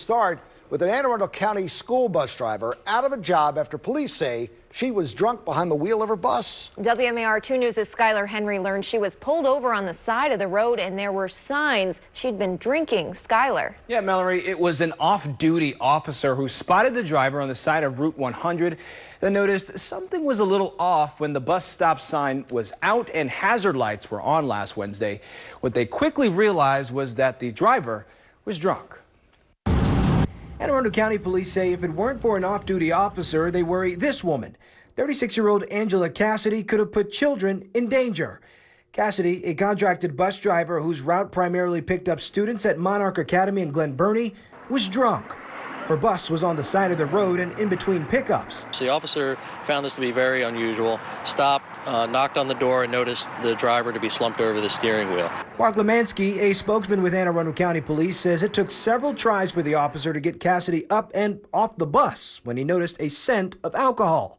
start with an Anne Arundel County school bus driver out of a job after police say she was drunk behind the wheel of her bus. WMAR 2 News' Skylar Henry learned she was pulled over on the side of the road and there were signs she'd been drinking. Skylar. Yeah, Mallory, it was an off-duty officer who spotted the driver on the side of Route 100, then noticed something was a little off when the bus stop sign was out and hazard lights were on last Wednesday. What they quickly realized was that the driver was drunk. Arundel County Police say if it weren't for an off-duty officer, they worry this woman, 36-year-old Angela Cassidy, could have put children in danger. Cassidy, a contracted bus driver whose route primarily picked up students at Monarch Academy in Glen Burnie, was drunk. Her bus was on the side of the road and in between pickups. The officer found this to be very unusual, stopped, knocked on the door, and noticed the driver to be slumped over the steering wheel. Mark Lemansky, a spokesman with Anne Arundel County Police, says it took several tries for the officer to get Cassidy up and off the bus when he noticed a scent of alcohol.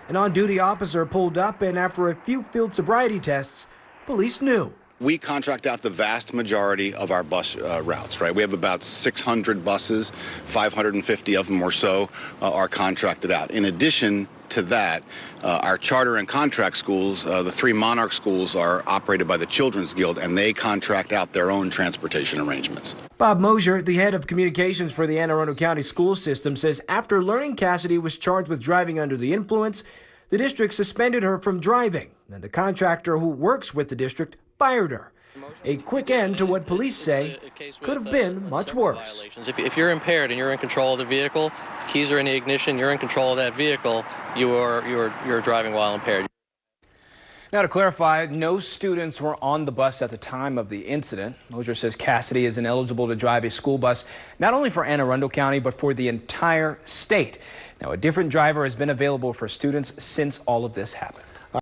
An on-duty officer pulled up, and after a few field sobriety tests, police knew. We contract out the vast majority of our bus routes, right? We have about 600 buses, 550 of them or so are contracted out. In addition to that, our charter and contract schools, the 3 Monarch schools, are operated by the Children's Guild, and they contract out their own transportation arrangements. Bob Mosier, the head of communications for the Anne Arundel County school system, says after learning Cassidy was charged with driving under the influence, the district suspended her from driving, and the contractor who works with the district fired her. A quick end to what police say could have been much worse. If you're impaired and you're in control of the vehicle, keys are in the ignition, you're in control of that vehicle, you're driving while impaired. Now, to clarify, no students were on the bus at the time of the incident. Mosier says Cassidy is ineligible to drive a school bus, not only for Anne Arundel County, but for the entire state. Now, a different driver has been available for students since all of this happened.